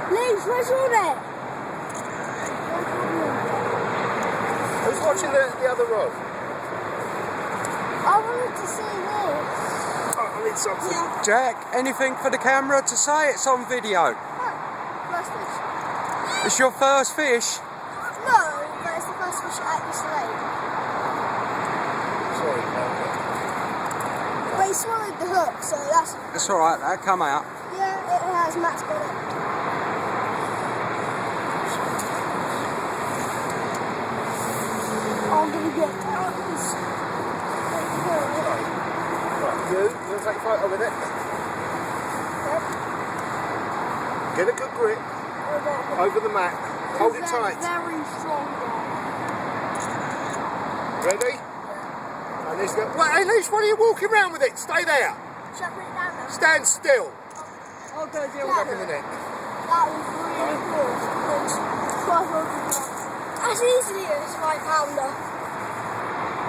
Leaves, where's your net? Who's watching the other rod? I wanted to see this. Oh, I need something. Yeah. Jack, anything for the camera to say? It's on video. First fish. It's your first fish. No, but it's the first fish at this lake. Sorry, But he swallowed the hook, so that's... It's alright, that'll come out. Yeah, it has. Matt's got it. I'm going to get out of this. Right, you'll take a photo with it. Yep. Get a good grip over the mat. Hold it tight. Very strong guy. Ready? And this go. Wait, Elise, what are you walking around with it? Stay there. Should I put it down now? Stand still. I'll go do Back in the net. That was really good. As easily as 5 pounder.